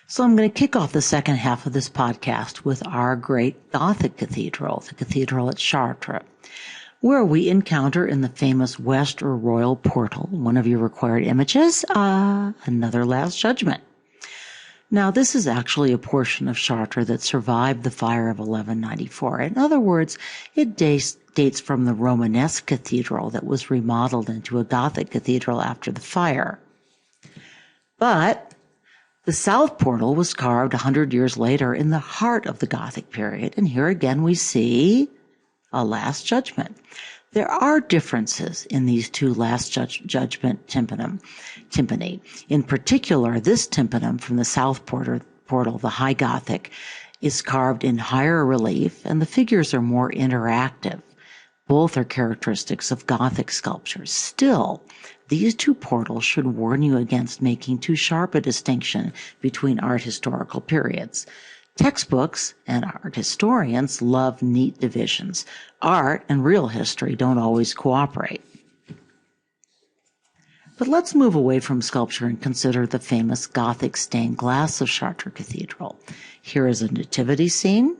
So I'm going to kick off the second half of this podcast with our great Gothic cathedral, the cathedral at Chartres, where we encounter in the famous West or Royal Portal, one of your required images, another Last Judgment. Now, this is actually a portion of Chartres that survived the fire of 1194. In other words, it dates from the Romanesque cathedral that was remodeled into a Gothic cathedral after the fire. But the south portal was carved 100 years later in the heart of the Gothic period, and here again we see a Last Judgment. There are differences in these two Last Judgment tympani. In particular, this tympanum from the south portal, the High Gothic, is carved in higher relief, and the figures are more interactive. Both are characteristics of Gothic sculptures. Still, these two portals should warn you against making too sharp a distinction between art historical periods. Textbooks and art historians love neat divisions. Art and real history don't always cooperate. But let's move away from sculpture and consider the famous Gothic stained glass of Chartres Cathedral. Here is a nativity scene.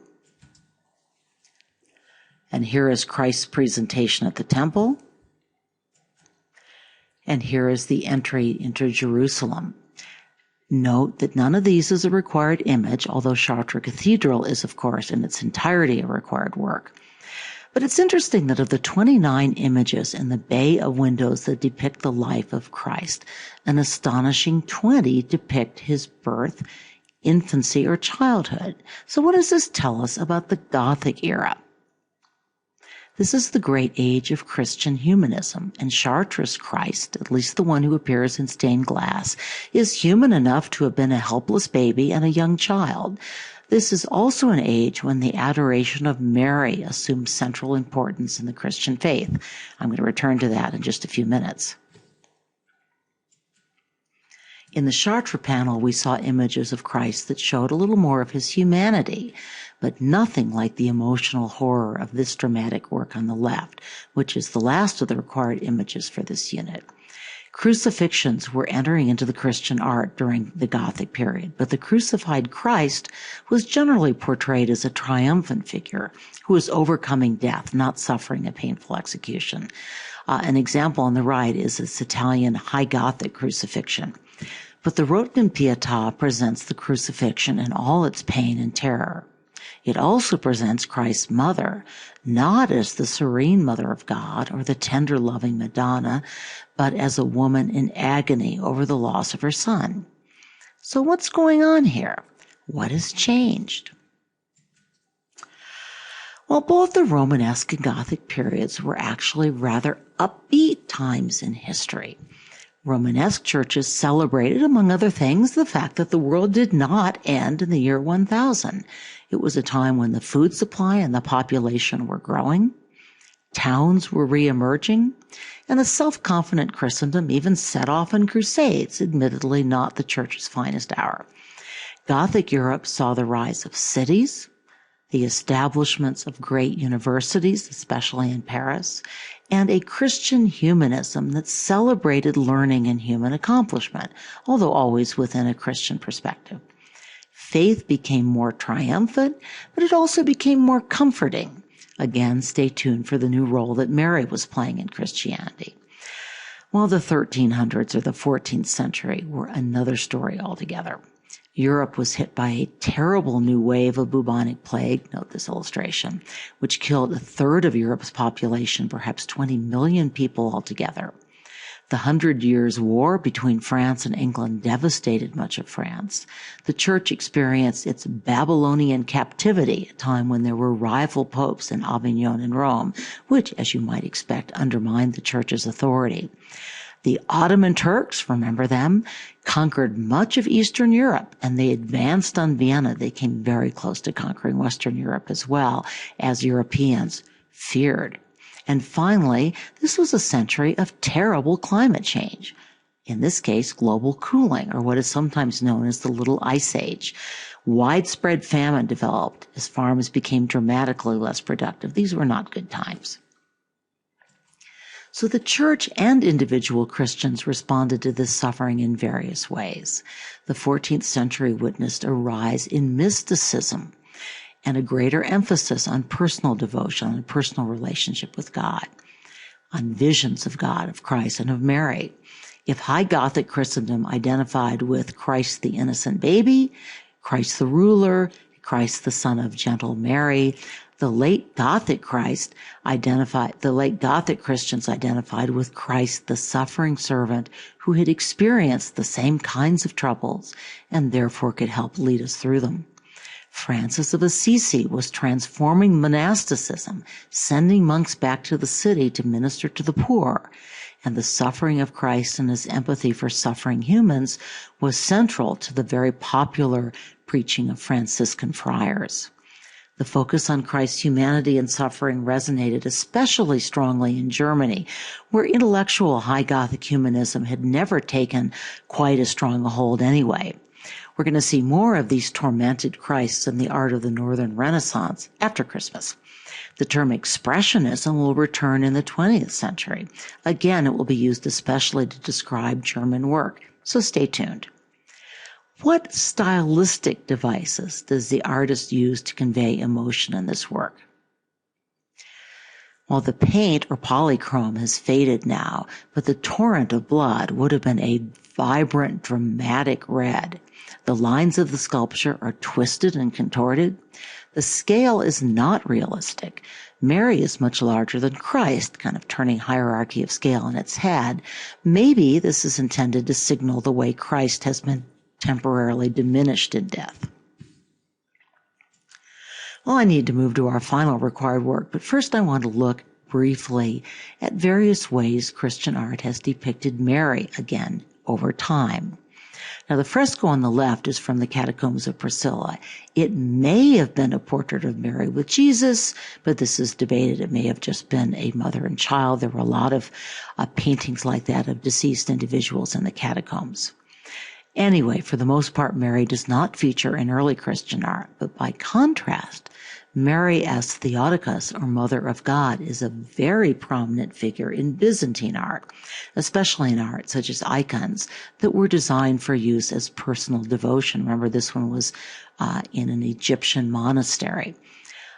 And here is Christ's presentation at the temple. And here is the entry into Jerusalem. Note that none of these is a required image, although Chartres Cathedral is, of course, in its entirety a required work. But it's interesting that of the 29 images in the bay of windows that depict the life of Christ, an astonishing 20 depict his birth, infancy, or childhood. So what does this tell us about the Gothic era? This is the great age of Christian humanism, and Chartres' Christ, at least the one who appears in stained glass, is human enough to have been a helpless baby and a young child. This is also an age when the adoration of Mary assumes central importance in the Christian faith. I'm going to return to that in just a few minutes. In the Chartres panel, we saw images of Christ that showed a little more of his humanity, but nothing like the emotional horror of this dramatic work on the left, which is the last of the required images for this unit. Crucifixions were entering into the Christian art during the Gothic period, but the crucified Christ was generally portrayed as a triumphant figure who was overcoming death, not suffering a painful execution. An example on the right is this Italian High Gothic crucifixion. But the Rotem Pietà presents the crucifixion in all its pain and terror. It also presents Christ's mother, not as the serene mother of God or the tender, loving Madonna, but as a woman in agony over the loss of her son. So what's going on here? What has changed? Well, both the Romanesque and Gothic periods were actually rather upbeat times in history. Romanesque churches celebrated, among other things, the fact that the world did not end in the year 1000. It was a time when the food supply and the population were growing, towns were re-emerging, and a self-confident Christendom even set off on crusades, admittedly not the church's finest hour. Gothic Europe saw the rise of cities, the establishments of great universities, especially in Paris, and a Christian humanism that celebrated learning and human accomplishment, although always within a Christian perspective. Faith became more triumphant, but it also became more comforting. Again, stay tuned for the new role that Mary was playing in Christianity. While the 1300s or the 14th century were another story altogether. Europe was hit by a terrible new wave of bubonic plague, note this illustration, which killed a third of Europe's population, perhaps 20 million people altogether. The 100 Years' War between France and England devastated much of France. The church experienced its Babylonian captivity, a time when there were rival popes in Avignon and Rome, which, as you might expect, undermined the church's authority. The Ottoman Turks, remember them, conquered much of Eastern Europe, and they advanced on Vienna. They came very close to conquering Western Europe as well, as Europeans feared. And finally, this was a century of terrible climate change. In this case, global cooling, or what is sometimes known as the Little Ice Age. Widespread famine developed as farms became dramatically less productive. These were not good times. So the church and individual Christians responded to this suffering in various ways. The 14th century witnessed a rise in mysticism and a greater emphasis on personal devotion and personal relationship with God, on visions of God, of Christ, and of Mary. If High Gothic Christendom identified with Christ the innocent baby, Christ the ruler, Christ the son of gentle Mary, the late Gothic Christians identified with Christ the suffering servant who had experienced the same kinds of troubles and therefore could help lead us through them. Francis of Assisi was transforming monasticism, sending monks back to the city to minister to the poor, and the suffering of Christ and his empathy for suffering humans was central to the very popular preaching of Franciscan friars. The focus on Christ's humanity and suffering resonated especially strongly in Germany, where intellectual high Gothic humanism had never taken quite as strong a hold anyway. We're going to see more of these tormented Christs in the art of the Northern Renaissance after Christmas. The term expressionism will return in the 20th century. Again, it will be used especially to describe German work, so stay tuned. What stylistic devices does the artist use to convey emotion in this work? Well, the paint or polychrome has faded now, but the torrent of blood would have been a vibrant, dramatic red. The lines of the sculpture are twisted and contorted. The scale is not realistic. Mary is much larger than Christ, kind of turning hierarchy of scale on its head. Maybe this is intended to signal the way Christ has been temporarily diminished in death. Well, I need to move to our final required work, but first I want to look briefly at various ways Christian art has depicted Mary again over time. Now, the fresco on the left is from the Catacombs of Priscilla. It may have been a portrait of Mary with Jesus, but this is debated. It may have just been a mother and child. There were a lot of paintings like that of deceased individuals in the catacombs. Anyway, for the most part, Mary does not feature in early Christian art, but by contrast, Mary as Theotokos, or Mother of God, is a very prominent figure in Byzantine art, especially in art such as icons that were designed for use as personal devotion. Remember, this one was in an Egyptian monastery.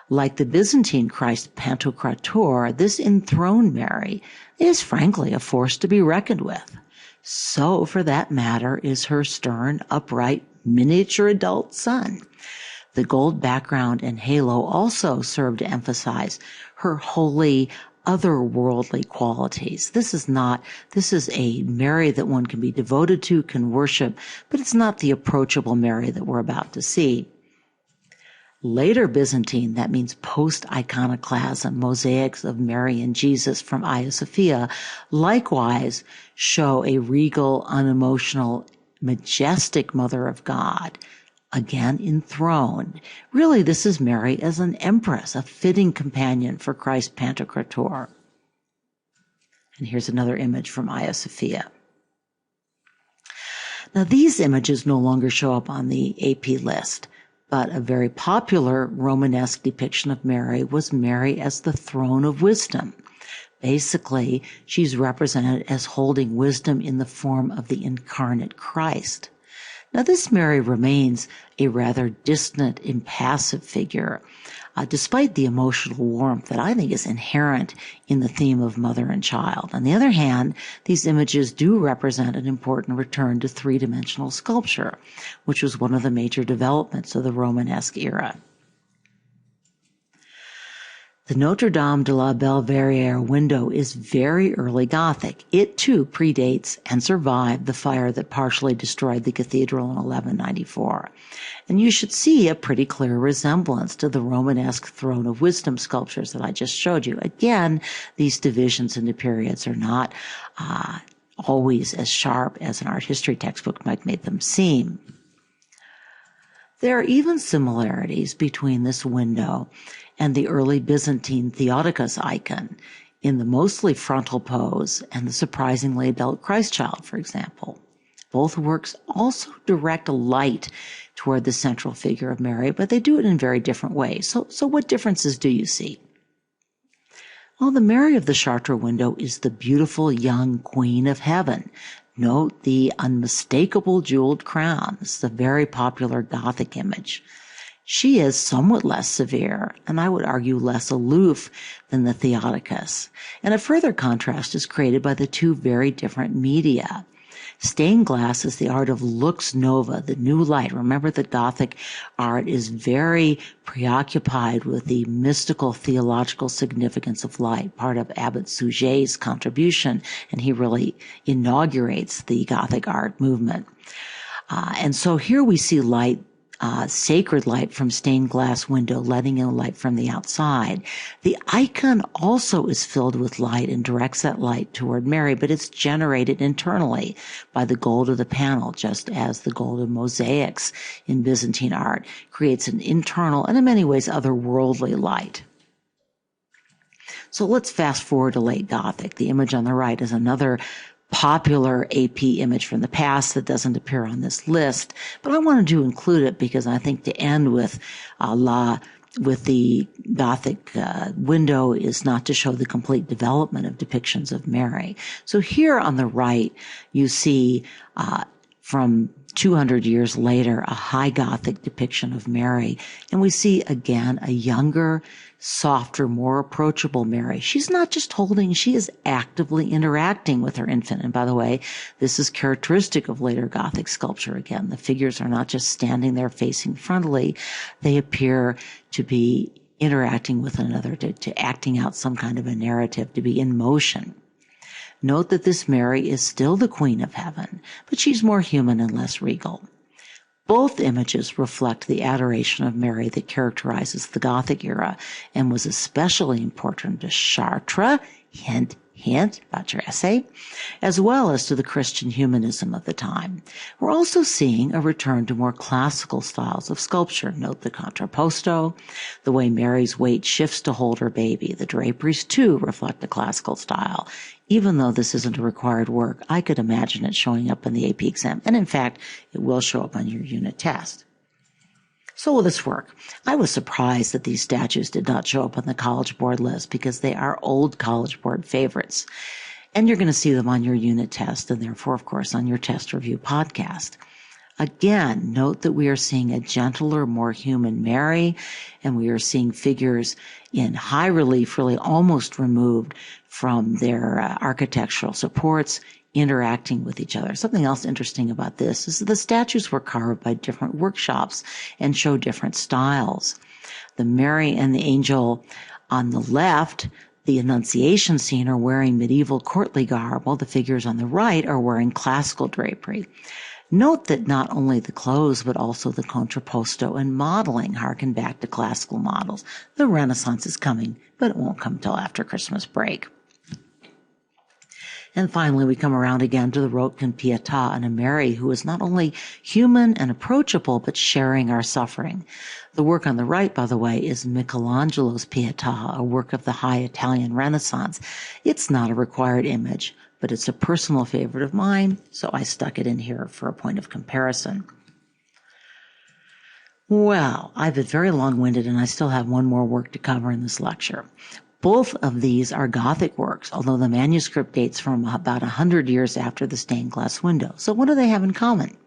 Like the Byzantine Christ Pantocrator, this enthroned Mary is frankly a force to be reckoned with. So, for that matter, is her stern, upright, miniature adult son. The gold background and halo also serve to emphasize her holy, otherworldly qualities. This is a Mary that one can be devoted to, can worship, but it's not the approachable Mary that we're about to see. Later Byzantine, that means post-iconoclasm, mosaics of Mary and Jesus from Hagia Sophia, likewise show a regal, unemotional, majestic Mother of God, again enthroned. Really, this is Mary as an empress, a fitting companion for Christ Pantocrator. And here's another image from Hagia Sophia. Now, these images no longer show up on the AP list, but a very popular Romanesque depiction of Mary was Mary as the throne of wisdom. Basically, she's represented as holding wisdom in the form of the incarnate Christ. Now, this Mary remains a rather distant, impassive figure, despite the emotional warmth that I think is inherent in the theme of mother and child. On the other hand, these images do represent an important return to three-dimensional sculpture, which was one of the major developments of the Romanesque era. The Notre Dame de la Belvedere window is very early Gothic. It, too, predates and survived the fire that partially destroyed the cathedral in 1194. And you should see a pretty clear resemblance to the Romanesque throne of wisdom sculptures that I just showed you. Again, these divisions into periods are not always as sharp as an art history textbook might make them seem. There are even similarities between this window and the early Byzantine Theotokos icon in the mostly frontal pose and the surprisingly adult Christ child, for example. Both works also direct a light toward the central figure of Mary, but they do it in very different ways. So what differences do you see? Well, the Mary of the Chartres window is the beautiful young Queen of Heaven. Note the unmistakable jeweled crown. It's the very popular Gothic image. She is somewhat less severe, and I would argue less aloof than the Theotokos. And a further contrast is created by the two very different media. Stained glass is the art of lux nova, the new light. Remember that Gothic art is very preoccupied with the mystical theological significance of light, part of Abbot Suger's contribution, and he really inaugurates the Gothic art movement. And so here we see light, sacred light from stained glass window, letting in light from the outside. The icon also is filled with light and directs that light toward Mary, but it's generated internally by the gold of the panel, just as the gold of mosaics in Byzantine art creates an internal and in many ways otherworldly light. So let's fast forward to late Gothic. The image on the right is another popular AP image from the past that doesn't appear on this list, but I wanted to include it because I think to end with the Gothic window is not to show the complete development of depictions of Mary. So here on the right, you see from 200 years later, a high Gothic depiction of Mary. And we see again a younger, softer, more approachable Mary. She's not just holding, she is actively interacting with her infant. And by the way, this is characteristic of later Gothic sculpture again. The figures are not just standing there facing frontally. They appear to be interacting with another, to acting out some kind of a narrative, to be in motion. Note that this Mary is still the Queen of Heaven, but she's more human and less regal. Both images reflect the adoration of Mary that characterizes the Gothic era and was especially important to Chartres, hint, hint about your essay, as well as to the Christian humanism of the time. We're also seeing a return to more classical styles of sculpture. Note the contrapposto, the way Mary's weight shifts to hold her baby. The draperies, too, reflect the classical style. Even though this isn't a required work, I could imagine it showing up in the AP exam, and in fact, it will show up on your unit test. So will this work? I was surprised that these statues did not show up on the College Board list because they are old College Board favorites. And you're going to see them on your unit test and therefore, of course, on your test review podcast. Again, note that we are seeing a gentler, more human Mary, and we are seeing figures in high relief, really almost removed from their architectural supports, interacting with each other. Something else interesting about this is that the statues were carved by different workshops and show different styles. The Mary and the angel on the left, the Annunciation scene, are wearing medieval courtly garb, while the figures on the right are wearing classical drapery. Note that not only the clothes, but also the contrapposto and modeling harken back to classical models. The Renaissance is coming, but it won't come till after Christmas break. And finally, we come around again to the Rotkin Pietà and a Mary who is not only human and approachable, but sharing our suffering. The work on the right, by the way, is Michelangelo's Pietà, a work of the high Italian Renaissance. It's not a required image, but it's a personal favorite of mine, so I stuck it in here for a point of comparison. Well, I've been very long-winded, and I still have one more work to cover in this lecture. Both of these are Gothic works, although the manuscript dates from about 100 years after the stained glass window. So what do they have in common?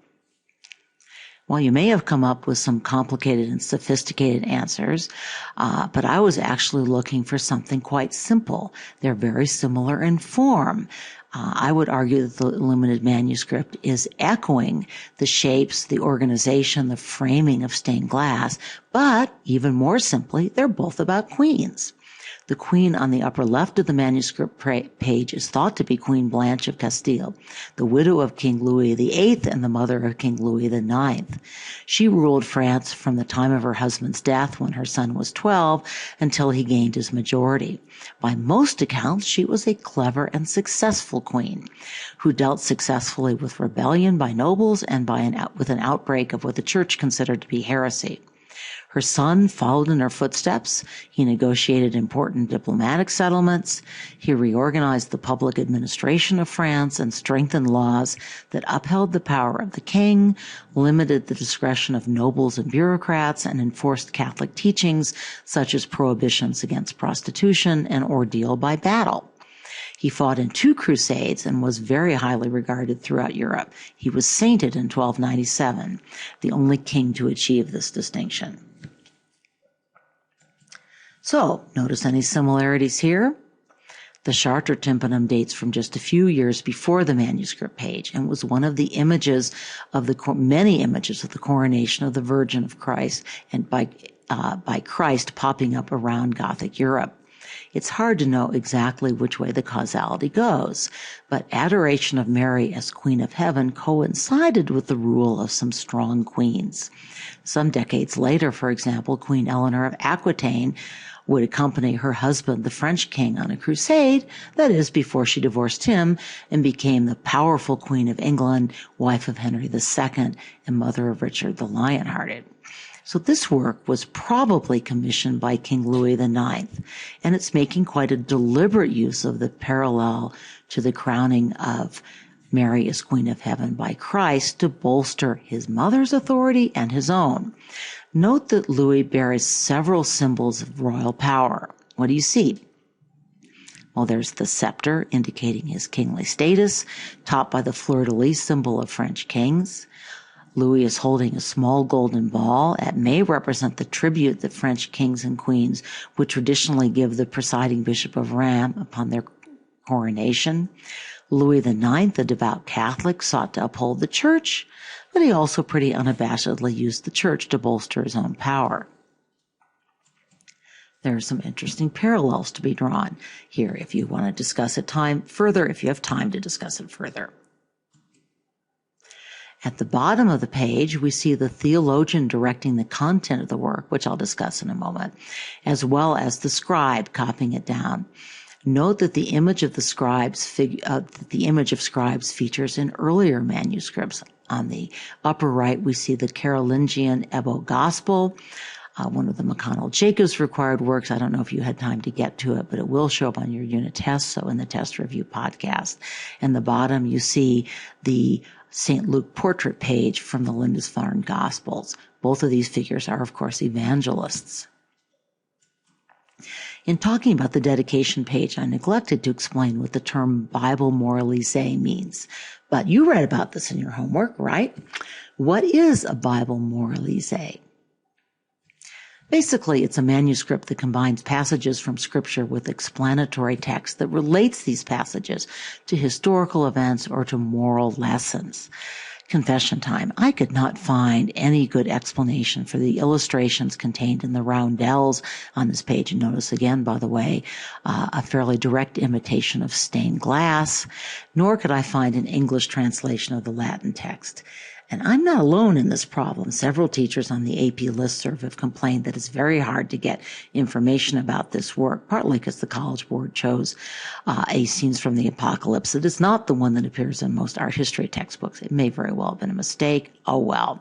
Well, you may have come up with some complicated and sophisticated answers, but I was actually looking for something quite simple. They're very similar in form. I would argue that the illuminated manuscript is echoing the shapes, the organization, the framing of stained glass, but even more simply, they're both about queens. The queen on the upper left of the manuscript page is thought to be Queen Blanche of Castile, the widow of King Louis VIII and the mother of King Louis IX. She ruled France from the time of her husband's death, when her son was 12, until he gained his majority. By most accounts, she was a clever and successful queen who dealt successfully with rebellion by nobles and with an outbreak of what the church considered to be heresy. Her son followed in her footsteps. He negotiated important diplomatic settlements. He reorganized the public administration of France and strengthened laws that upheld the power of the king, limited the discretion of nobles and bureaucrats, and enforced Catholic teachings such as prohibitions against prostitution and ordeal by battle. He fought in 2 crusades and was very highly regarded throughout Europe. He was sainted in 1297, the only king to achieve this distinction. So, notice any similarities here? The Chartres tympanum dates from just a few years before the manuscript page and was one of the images of many images of the coronation of the Virgin of Christ and by Christ popping up around Gothic Europe. It's hard to know exactly which way the causality goes, but adoration of Mary as Queen of Heaven coincided with the rule of some strong queens. Some decades later, for example, Queen Eleanor of Aquitaine would accompany her husband, the French king, on a crusade, that is, before she divorced him and became the powerful Queen of England, wife of Henry II, and mother of Richard the Lionhearted. So this work was probably commissioned by King Louis IX, and it's making quite a deliberate use of the parallel to the crowning of Mary as Queen of Heaven by Christ to bolster his mother's authority and his own. Note that Louis bears several symbols of royal power. What do you see? Well, there's the scepter indicating his kingly status, topped by the fleur-de-lis symbol of French kings. Louis is holding a small golden ball. It may represent the tribute that French kings and queens would traditionally give the presiding bishop of Rheims upon their coronation. Louis IX, a devout Catholic, sought to uphold the church, but he also pretty unabashedly used the church to bolster his own power. There are some interesting parallels to be drawn here if you want to discuss it if you have time to discuss it further. At the bottom of the page, we see the theologian directing the content of the work, which I'll discuss in a moment, as well as the scribe copying it down. Note that the image of scribes features in earlier manuscripts. On the upper right, we see the Carolingian Ebo Gospel, one of the McConnell Jacobs required works. I don't know if you had time to get to it, but it will show up on your unit test, so in the test review podcast. And the bottom, you see the St. Luke portrait page from the Lindisfarne Gospels. Both of these figures are, of course, evangelists. In talking about the dedication page, I neglected to explain what the term Bible moralise means. But you read about this in your homework, right? What is a Bible moralise? Basically, it's a manuscript that combines passages from Scripture with explanatory text that relates these passages to historical events or to moral lessons. Confession time. I could not find any good explanation for the illustrations contained in the roundels on this page. And notice again, by the way, a fairly direct imitation of stained glass, nor could I find an English translation of the Latin text. And I'm not alone in this problem. Several teachers on the AP listserv have complained that it's very hard to get information about this work, partly because the College Board chose a Scenes from the Apocalypse. It is not the one that appears in most art history textbooks. It may very well have been a mistake. Oh well.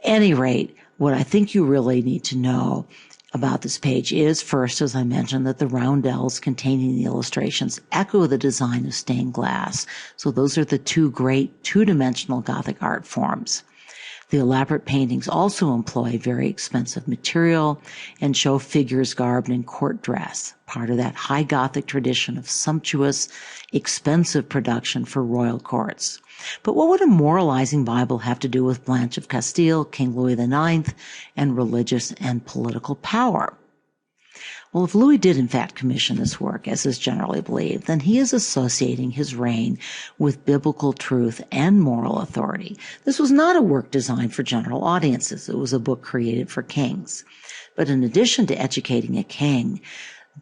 At any rate, what I think you really need to know about this page is, first, as I mentioned, that the roundels containing the illustrations echo the design of stained glass. So those are the two great two-dimensional Gothic art forms. The elaborate paintings also employ very expensive material and show figures garbed in court dress, part of that high Gothic tradition of sumptuous, expensive production for royal courts. But what would a moralizing Bible have to do with Blanche of Castile, King Louis IX, and religious and political power? Well, if Louis did in fact commission this work, as is generally believed, then he is associating his reign with biblical truth and moral authority. This was not a work designed for general audiences. It was a book created for kings. But in addition to educating a king,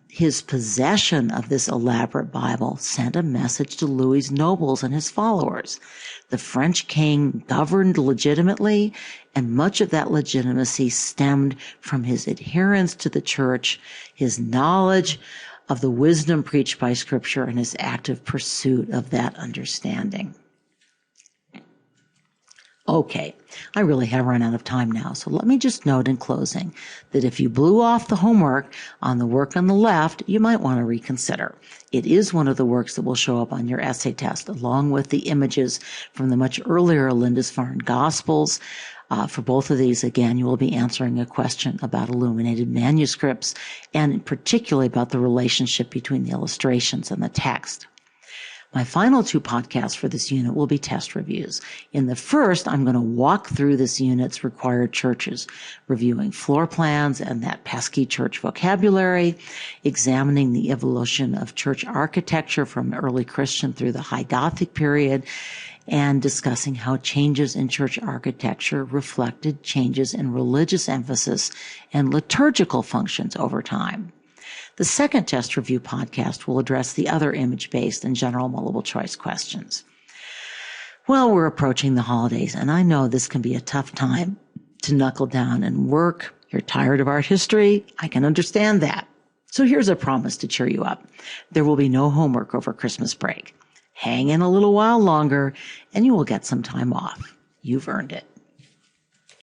his possession of this elaborate Bible sent a message to Louis's nobles and his followers. The French king governed legitimately, and much of that legitimacy stemmed from his adherence to the church, his knowledge of the wisdom preached by Scripture, and his active pursuit of that understanding. Okay, I really have run out of time now, so let me just note in closing that if you blew off the homework on the work on the left, you might want to reconsider. It is one of the works that will show up on your essay test, along with the images from the much earlier Lindisfarne Gospels. For both of these, again, you will be answering a question about illuminated manuscripts, and particularly about the relationship between the illustrations and the text. My final 2 podcasts for this unit will be test reviews. In the first, I'm going to walk through this unit's required churches, reviewing floor plans and that pesky church vocabulary, examining the evolution of church architecture from early Christian through the High Gothic period, and discussing how changes in church architecture reflected changes in religious emphasis and liturgical functions over time. The second test review podcast will address the other image-based and general multiple choice questions. Well, we're approaching the holidays, and I know this can be a tough time to knuckle down and work. You're tired of art history. I can understand that. So here's a promise to cheer you up. There will be no homework over Christmas break. Hang in a little while longer, and you will get some time off. You've earned it.